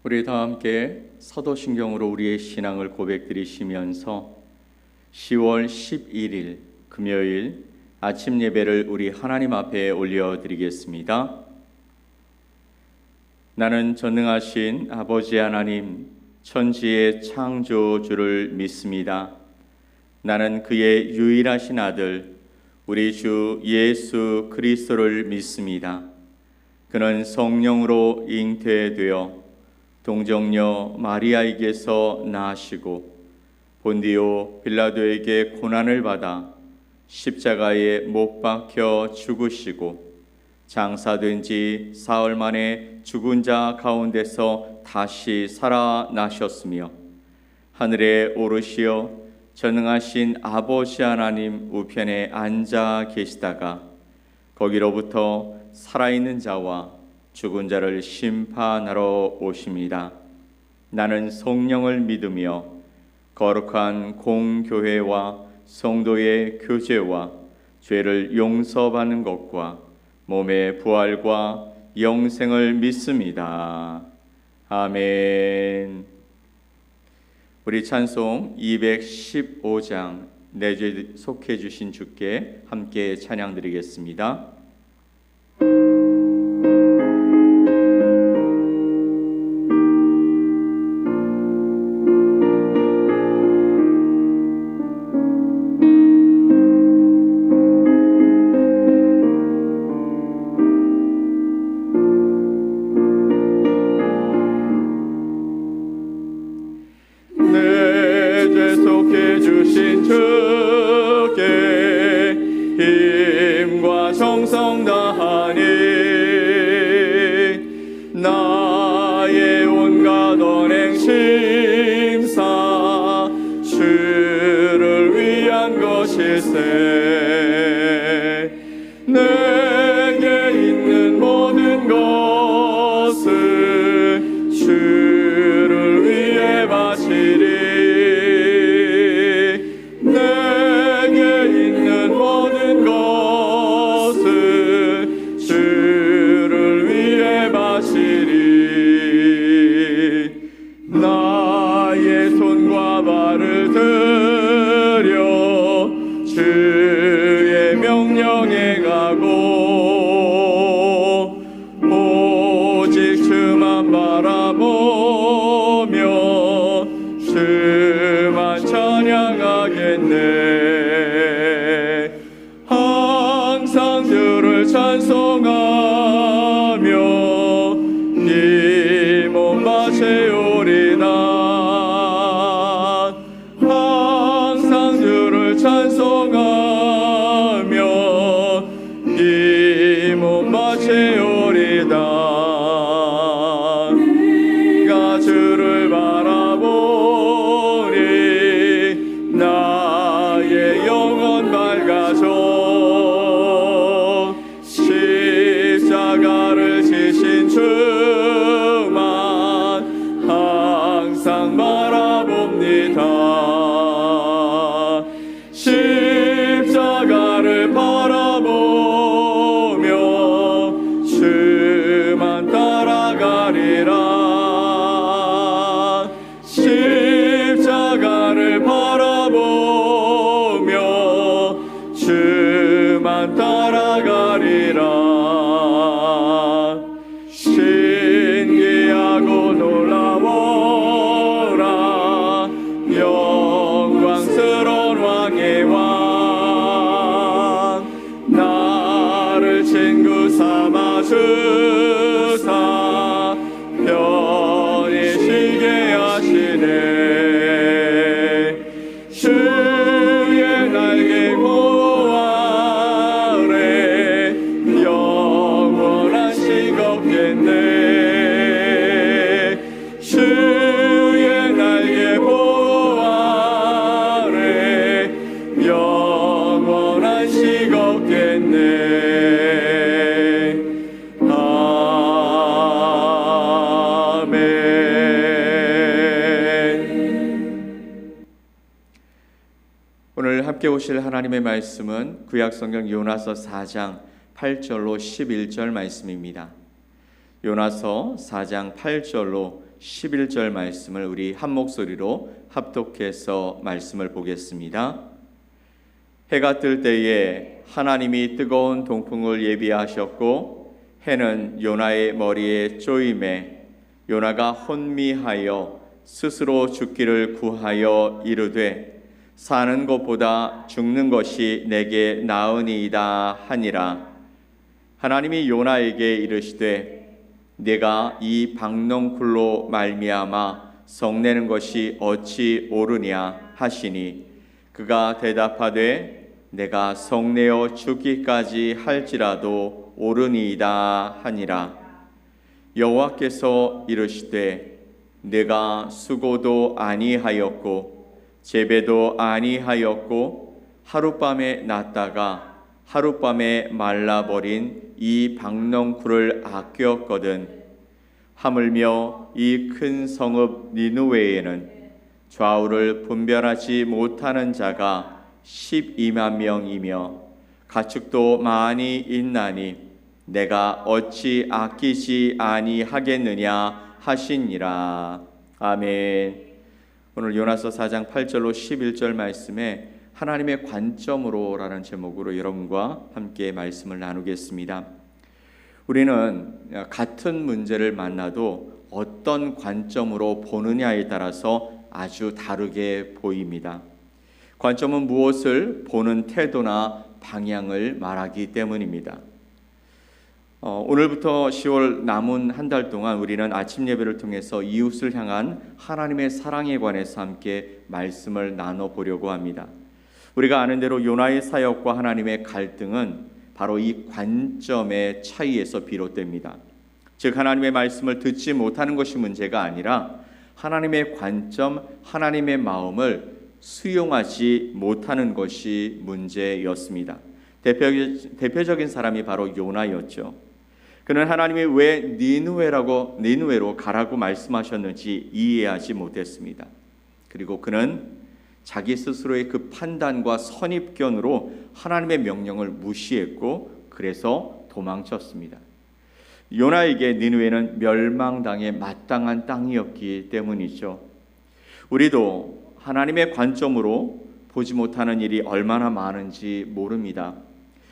우리 다 함께 사도신경으로 우리의 신앙을 고백드리시면서 10월 11일 금요일 아침 예배를 우리 하나님 앞에 올려드리겠습니다. 나는 전능하신 아버지 하나님, 천지의 창조주를 믿습니다. 나는 그의 유일하신 아들, 우리 주 예수 그리스도를 믿습니다. 그는 성령으로 잉태되어 동정녀 마리아에게서 나시고 본디오 빌라도에게 고난을 받아 십자가에 못 박혀 죽으시고 장사된 지 사흘 만에 죽은 자 가운데서 다시 살아나셨으며 하늘에 오르시어 전능하신 아버지 하나님 우편에 앉아 계시다가 거기로부터 살아있는 자와 죽은 자를 심판하러 오십니다. 나는 성령을 믿으며 거룩한 공교회와 성도의 교제와 죄를 용서받는 것과 몸의 부활과 영생을 믿습니다. 아멘. 우리 찬송 215장 내 죄 속해 주신 주께 함께 찬양 드리겠습니다. 힘과 정성 다하니 나의 온갖 언행 심사 주를 위한 것일세. 내게 있는 모든 것을 주를 위해 바치리. 나의 손과 발을 들여 주의 명령에 가고 오직 주만 바라보며 주만 찬양하겠네. 항상 주를 찬송하며 이 몸 바치오리다. 항상 주를 찬송하며 이 몸 바치오리다. 내가 주를 바라보니 나의 영혼 밝아져. 십자가를 지신 주만 항상 바라봅니다. 십자가를 바라보며 주만 따라가리라. 십자가를 바라보며 주만 따라가리라. 신기하고 놀라워라. 영광스러운 왕의 왕. 나를 친구 삼아 주사 편히 쉬게 하시네. 주의 날개 보아래 영원한 식 없겠네. 주의 날개 보아래 영원한 식 없겠네. 오늘 함께 오실 하나님의 말씀은 구약성경 요나서 4장 8절로 11절 말씀입니다. 요나서 4장 8절로 11절 말씀을 우리 한 목소리로 합독해서 말씀을 보겠습니다. 해가 뜰 때에 하나님이 뜨거운 동풍을 예비하셨고 해는 요나의 머리에 쪼임에 요나가 혼미하여 스스로 죽기를 구하여 이르되 사는 것보다 죽는 것이 내게 나으니이다 하니라. 하나님이 요나에게 이르시되 내가 이 박넝쿨로 말미암아 성내는 것이 어찌 옳으냐 하시니 그가 대답하되 내가 성내어 죽기까지 할지라도 옳으니이다 하니라. 여호와께서 이르시되 내가 수고도 아니하였고 재배도 아니하였고 하룻밤에 났다가 하룻밤에 말라버린 이 박넝쿨을 아꼈거든. 하물며 이 큰 성읍 니느웨에는 좌우를 분별하지 못하는 자가 12만 명이며 가축도 많이 있나니 내가 어찌 아끼지 아니하겠느냐 하시니라. 아멘. 오늘 요나서 4장 8절로 11절 말씀에 하나님의 관점으로 라는 제목으로 여러분과 함께 말씀을 나누겠습니다. 우리는 같은 문제를 만나도 어떤 관점으로 보느냐에 따라서 아주 다르게 보입니다. 관점은 무엇을 보는 태도나 방향을 말하기 때문입니다. 오늘부터 10월 남은 한 달 동안 우리는 아침 예배를 통해서 이웃을 향한 하나님의 사랑에 관해서 함께 말씀을 나눠보려고 합니다. 우리가 아는 대로 요나의 사역과 하나님의 갈등은 바로 이 관점의 차이에서 비롯됩니다. 즉 하나님의 말씀을 듣지 못하는 것이 문제가 아니라 하나님의 관점, 하나님의 마음을 수용하지 못하는 것이 문제였습니다. 대표적인 사람이 바로 요나였죠. 그는 하나님이 왜 니느웨로 가라고 말씀하셨는지 이해하지 못했습니다. 그리고 그는 자기 스스로의 그 판단과 선입견으로 하나님의 명령을 무시했고 그래서 도망쳤습니다. 요나에게 니느웨는 멸망당에 마땅한 땅이었기 때문이죠. 우리도 하나님의 관점으로 보지 못하는 일이 얼마나 많은지 모릅니다.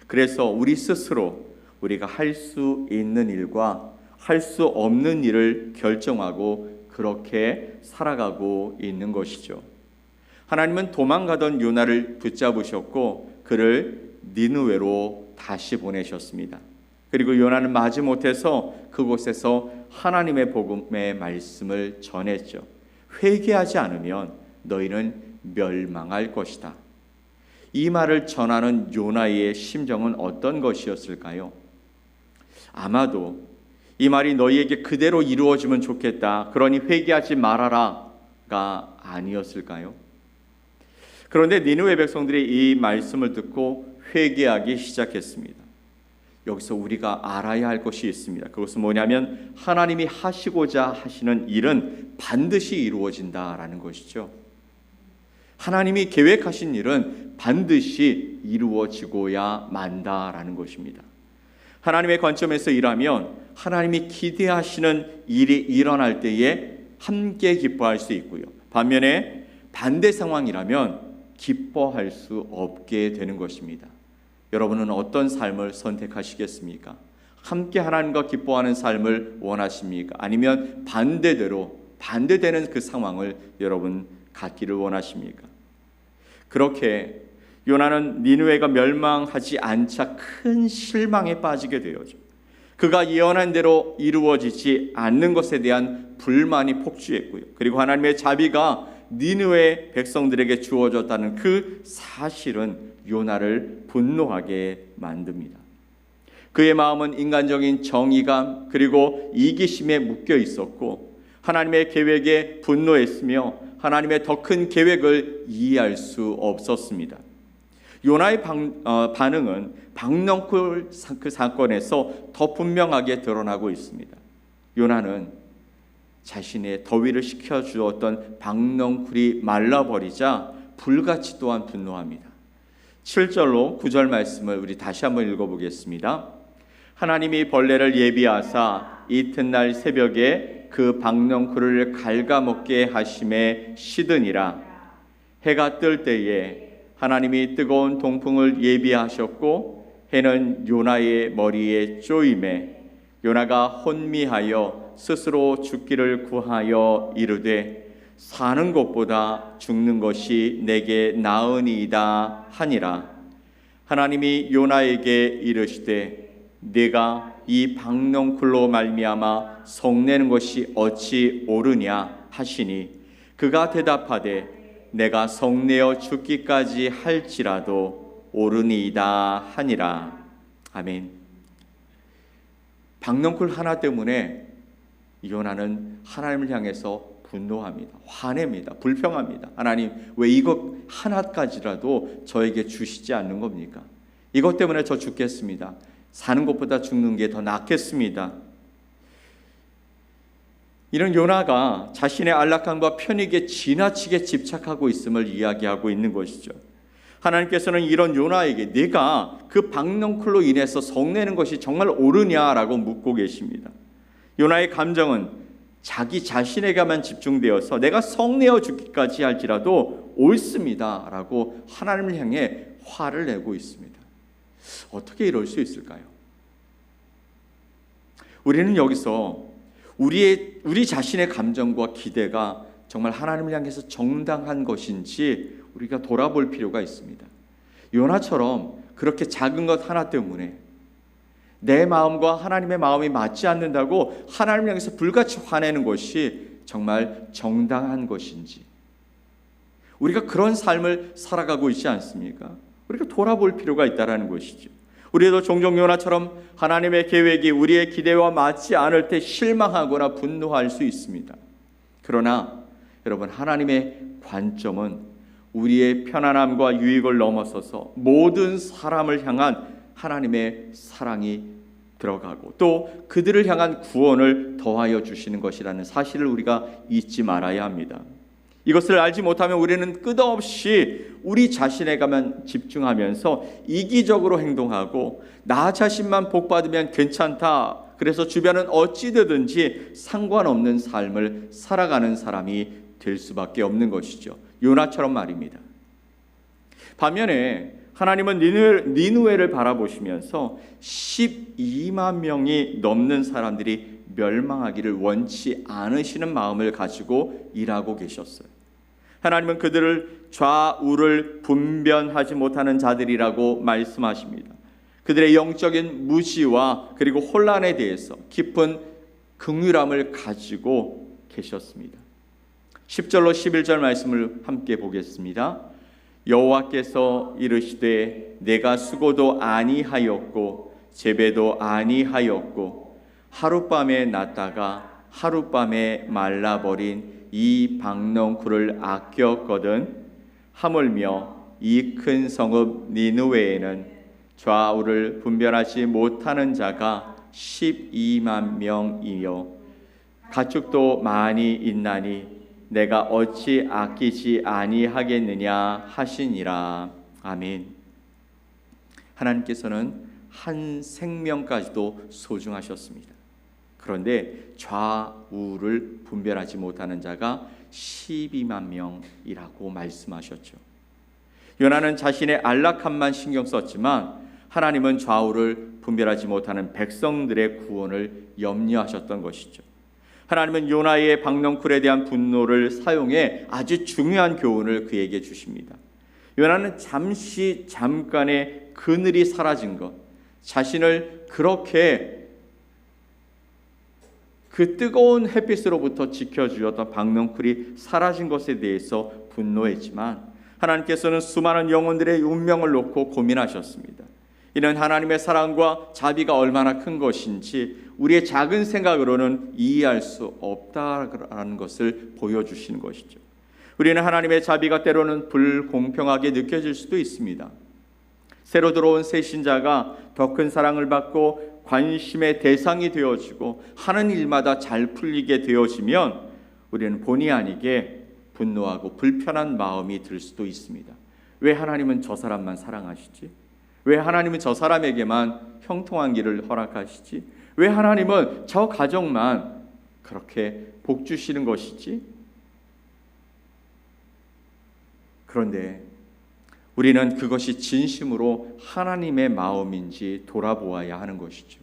그래서 우리 스스로 우리가 할 수 있는 일과 할 수 없는 일을 결정하고 그렇게 살아가고 있는 것이죠. 하나님은 도망가던 요나를 붙잡으셨고 그를 니느웨로 다시 보내셨습니다. 그리고 요나는 마지못해서 그곳에서 하나님의 복음의 말씀을 전했죠. 회개하지 않으면 너희는 멸망할 것이다. 이 말을 전하는 요나의 심정은 어떤 것이었을까요? 아마도 이 말이 너희에게 그대로 이루어지면 좋겠다, 그러니 회개하지 말아라가 아니었을까요? 그런데 니느웨 백성들이 이 말씀을 듣고 회개하기 시작했습니다. 여기서 우리가 알아야 할 것이 있습니다. 그것은 뭐냐면 하나님이 하시고자 하시는 일은 반드시 이루어진다라는 것이죠. 하나님이 계획하신 일은 반드시 이루어지고야 만다라는 것입니다. 하나님의 관점에서 일하면 하나님이 기대하시는 일이 일어날 때에 함께 기뻐할 수 있고요. 반면에 반대 상황이라면 기뻐할 수 없게 되는 것입니다. 여러분은 어떤 삶을 선택하시겠습니까? 함께 하나님과 기뻐하는 삶을 원하십니까? 아니면 반대되는 그 상황을 여러분 갖기를 원하십니까? 그렇게 요나는 니느웨가 멸망하지 않자 큰 실망에 빠지게 되었죠. 그가 예언한 대로 이루어지지 않는 것에 대한 불만이 폭주했고요. 그리고 하나님의 자비가 니느웨 백성들에게 주어졌다는 그 사실은 요나를 분노하게 만듭니다. 그의 마음은 인간적인 정의감 그리고 이기심에 묶여 있었고 하나님의 계획에 분노했으며 하나님의 더 큰 계획을 이해할 수 없었습니다. 요나의 반응은 박넝쿨 그 사건에서 더 분명하게 드러나고 있습니다. 요나는 자신의 더위를 식혀주었던 박넝쿨이 말라버리자 불같이 또한 분노합니다. 7절로 9절 말씀을 우리 다시 한번 읽어보겠습니다. 하나님이 벌레를 예비하사 이튿날 새벽에 그 박넝쿨을 갉아먹게 하심에 시드니라. 해가 뜰 때에 하나님이 뜨거운 동풍을 예비하셨고 해는 요나의 머리에 쪼임에 요나가 혼미하여 스스로 죽기를 구하여 이르되 사는 것보다 죽는 것이 내게 나으니이다 하니라. 하나님이 요나에게 이르시되 네가 이 박넝쿨로 말미암아 성내는 것이 어찌 옳으냐 하시니 그가 대답하되 내가 성내어 죽기까지 할지라도 옳으니이다 하니라. 아멘. 박넝쿨 하나 때문에 요나는 하나님을 향해서 분노합니다. 화냅니다. 불평합니다. 하나님, 왜 이것 하나까지라도 저에게 주시지 않는 겁니까? 이것 때문에 저 죽겠습니다. 사는 것보다 죽는 게 더 낫겠습니다. 이런 요나가 자신의 안락함과 편익에 지나치게 집착하고 있음을 이야기하고 있는 것이죠. 하나님께서는 이런 요나에게 네가 그 박넝쿨로 인해서 성내는 것이 정말 옳으냐라고 묻고 계십니다. 요나의 감정은 자기 자신에게만 집중되어서 내가 성내어 죽기까지 할지라도 옳습니다 라고 하나님을 향해 화를 내고 있습니다. 어떻게 이럴 수 있을까요? 우리는 여기서 우리 자신의 감정과 기대가 정말 하나님을 향해서 정당한 것인지 우리가 돌아볼 필요가 있습니다. 요나처럼 그렇게 작은 것 하나 때문에 내 마음과 하나님의 마음이 맞지 않는다고 하나님을 향해서 불같이 화내는 것이 정말 정당한 것인지, 우리가 그런 삶을 살아가고 있지 않습니까? 우리가 돌아볼 필요가 있다는 것이죠. 우리도 종종 요나처럼 하나님의 계획이 우리의 기대와 맞지 않을 때 실망하거나 분노할 수 있습니다. 그러나 여러분, 하나님의 관점은 우리의 편안함과 유익을 넘어서서 모든 사람을 향한 하나님의 사랑이 들어가고 또 그들을 향한 구원을 더하여 주시는 것이라는 사실을 우리가 잊지 말아야 합니다. 이것을 알지 못하면 우리는 끝없이 우리 자신에게만 집중하면서 이기적으로 행동하고 나 자신만 복받으면 괜찮다, 그래서 주변은 어찌 되든지 상관없는 삶을 살아가는 사람이 될 수밖에 없는 것이죠. 요나처럼 말입니다. 반면에 하나님은 니느웨를 바라보시면서 12만 명이 넘는 사람들이 멸망하기를 원치 않으시는 마음을 가지고 일하고 계셨어요. 하나님은 그들을 좌우를 분별하지 못하는 자들이라고 말씀하십니다. 그들의 영적인 무지와 그리고 혼란에 대해서 깊은 긍휼함을 가지고 계셨습니다. 10절로 11절 말씀을 함께 보겠습니다. 여호와께서 이르시되 내가 수고도 아니하였고 재배도 아니하였고 하룻밤에 났다가 하룻밤에 말라버린 이 박넝쿨을 아꼈거든 하물며 이 큰 성읍 니느웨에는 좌우를 분별하지 못하는 자가 12만 명이요 가축도 많이 있나니 내가 어찌 아끼지 아니하겠느냐 하시니라. 아멘. 하나님께서는 한 생명까지도 소중하셨습니다. 그런데 좌우를 분별하지 못하는 자가 12만 명이라고 말씀하셨죠. 요나는 자신의 안락함만 신경 썼지만 하나님은 좌우를 분별하지 못하는 백성들의 구원을 염려하셨던 것이죠. 하나님은 요나의 박넝쿨에 대한 분노를 사용해 아주 중요한 교훈을 그에게 주십니다. 요나는 잠깐의 그늘이 사라진 것, 자신을 그렇게 그 뜨거운 햇빛으로부터 지켜주었던 박넝쿨이 사라진 것에 대해서 분노했지만 하나님께서는 수많은 영혼들의 운명을 놓고 고민하셨습니다. 이는 하나님의 사랑과 자비가 얼마나 큰 것인지 우리의 작은 생각으로는 이해할 수 없다라는 것을 보여주시는 것이죠. 우리는 하나님의 자비가 때로는 불공평하게 느껴질 수도 있습니다. 새로 들어온 새 신자가 더 큰 사랑을 받고 관심의 대상이 되어지고 하는 일마다 잘 풀리게 되어지면 우리는 본의 아니게 분노하고 불편한 마음이 들 수도 있습니다. 왜 하나님은 저 사람만 사랑하시지? 왜 하나님은 저 사람에게만 형통한 길을 허락하시지? 왜 하나님은 저 가정만 그렇게 복 주시는 것이지? 그런데 우리는 그것이 진심으로 하나님의 마음인지 돌아보아야 하는 것이죠.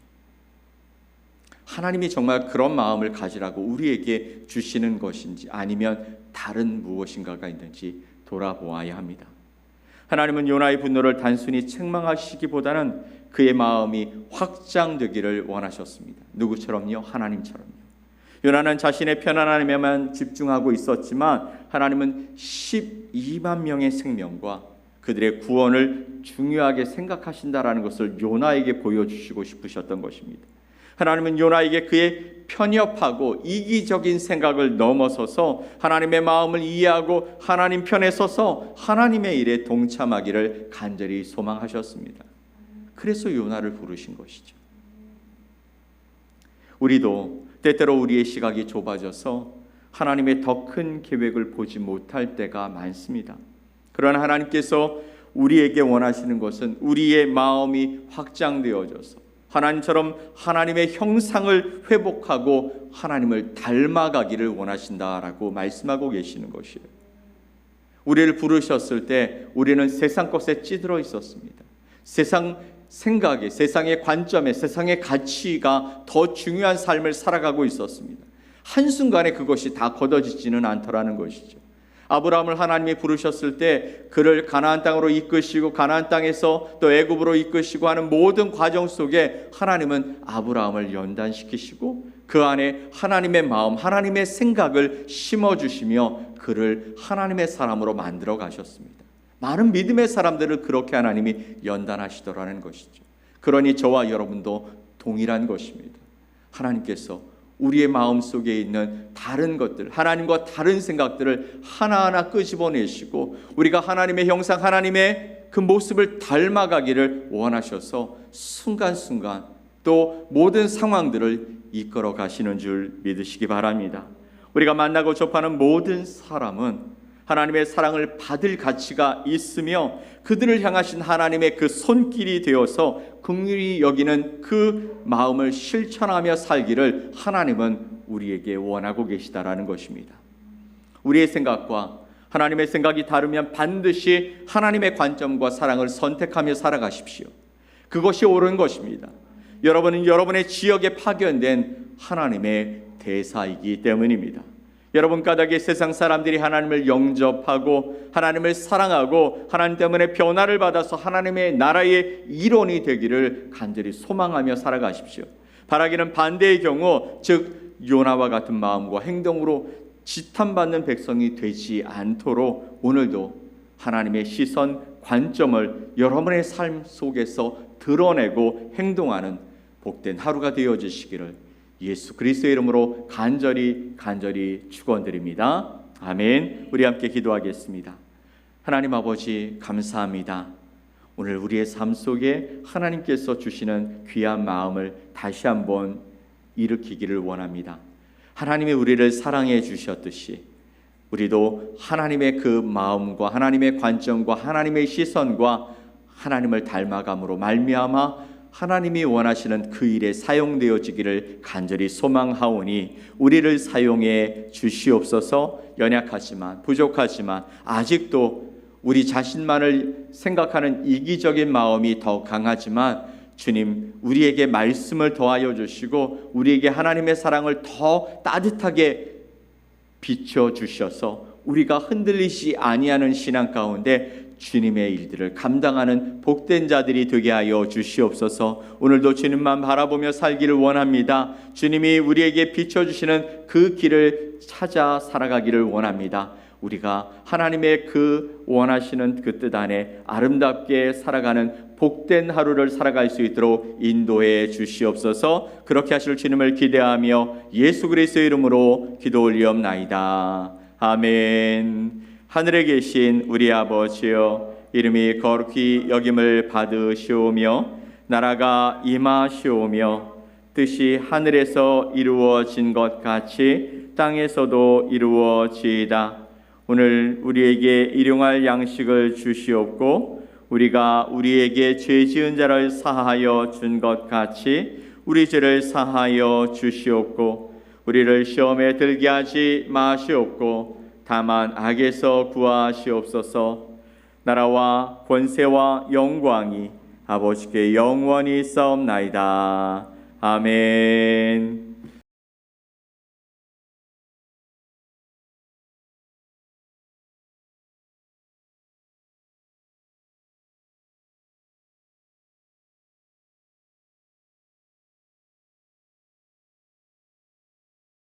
하나님이 정말 그런 마음을 가지라고 우리에게 주시는 것인지 아니면 다른 무엇인가가 있는지 돌아보아야 합니다. 하나님은 요나의 분노를 단순히 책망하시기보다는 그의 마음이 확장되기를 원하셨습니다. 누구처럼요? 하나님처럼요. 요나는 자신의 편안함에만 집중하고 있었지만 하나님은 12만 명의 생명과 그들의 구원을 중요하게 생각하신다라는 것을 요나에게 보여주시고 싶으셨던 것입니다. 하나님은 요나에게 그의 편협하고 이기적인 생각을 넘어서서 하나님의 마음을 이해하고 하나님 편에 서서 하나님의 일에 동참하기를 간절히 소망하셨습니다. 그래서 요나를 부르신 것이죠. 우리도 때때로 우리의 시각이 좁아져서 하나님의 더 큰 계획을 보지 못할 때가 많습니다. 그러나 하나님께서 우리에게 원하시는 것은 우리의 마음이 확장되어져서 하나님처럼 하나님의 형상을 회복하고 하나님을 닮아가기를 원하신다라고 말씀하고 계시는 것이에요. 우리를 부르셨을 때 우리는 세상 것에 찌들어 있었습니다. 세상 생각에, 세상의 관점에, 세상의 가치가 더 중요한 삶을 살아가고 있었습니다. 한순간에 그것이 다 걷어지지는 않더라는 것이죠. 아브라함을 하나님이 부르셨을 때 그를 가나안 땅으로 이끄시고 가나안 땅에서 또 애굽으로 이끄시고 하는 모든 과정 속에 하나님은 아브라함을 연단시키시고 그 안에 하나님의 마음, 하나님의 생각을 심어주시며 그를 하나님의 사람으로 만들어 가셨습니다. 많은 믿음의 사람들을 그렇게 하나님이 연단하시더라는 것이죠. 그러니 저와 여러분도 동일한 것입니다. 하나님께서 우리의 마음속에 있는 다른 것들, 하나님과 다른 생각들을 하나하나 끄집어내시고 우리가 하나님의 형상, 하나님의 그 모습을 닮아가기를 원하셔서 순간순간 또 모든 상황들을 이끌어 가시는 줄 믿으시기 바랍니다. 우리가 만나고 접하는 모든 사람은 하나님의 사랑을 받을 가치가 있으며 그들을 향하신 하나님의 그 손길이 되어서 긍휼히 여기는 그 마음을 실천하며 살기를 하나님은 우리에게 원하고 계시다라는 것입니다. 우리의 생각과 하나님의 생각이 다르면 반드시 하나님의 관점과 사랑을 선택하며 살아가십시오. 그것이 옳은 것입니다. 여러분은 여러분의 지역에 파견된 하나님의 대사이기 때문입니다. 여러분 까닭에 세상 사람들이 하나님을 영접하고 하나님을 사랑하고 하나님 때문에 변화를 받아서 하나님의 나라의 일원이 되기를 간절히 소망하며 살아가십시오. 바라기는 반대의 경우 즉 요나와 같은 마음과 행동으로 지탄받는 백성이 되지 않도록 오늘도 하나님의 시선, 관점을 여러분의 삶 속에서 드러내고 행동하는 복된 하루가 되어지시기를 예수 그리스도의 이름으로 간절히 축원드립니다. 아멘. 우리 함께 기도하겠습니다. 하나님 아버지 감사합니다. 오늘 우리의 삶 속에 하나님께서 주시는 귀한 마음을 다시 한번 일으키기를 원합니다. 하나님이 우리를 사랑해 주셨듯이 우리도 하나님의 그 마음과 하나님의 관점과 하나님의 시선과 하나님을 닮아감으로 말미암아 하나님이 원하시는 그 일에 사용되어지기를 간절히 소망하오니 우리를 사용해 주시옵소서. 연약하지만 부족하지만 아직도 우리 자신만을 생각하는 이기적인 마음이 더 강하지만 주님 우리에게 말씀을 더하여 주시고 우리에게 하나님의 사랑을 더 따뜻하게 비춰주셔서 우리가 흔들리지 아니하는 신앙 가운데 주님의 일들을 감당하는 복된 자들이 되게 하여 주시옵소서. 오늘도 주님만 바라보며 살기를 원합니다. 주님이 우리에게 비춰주시는 그 길을 찾아 살아가기를 원합니다. 우리가 하나님의 그 원하시는 그 뜻 안에 아름답게 살아가는 복된 하루를 살아갈 수 있도록 인도해 주시옵소서. 그렇게 하실 주님을 기대하며 예수 그리스도의 이름으로 기도 올리옵나이다. 아멘. 하늘에 계신 우리 아버지여 이름이 거룩히 여김을 받으시오며 나라가 임하시오며 뜻이 하늘에서 이루어진 것 같이 땅에서도 이루어지이다. 오늘 우리에게 일용할 양식을 주시옵고 우리가 우리에게 죄 지은 자를 사하여 준 것 같이 우리 죄를 사하여 주시옵고 우리를 시험에 들게 하지 마시옵고 다만 악에서 구하시옵소서. 나라와 권세와 영광이 아버지께 영원히 있사옵나이다. 아멘.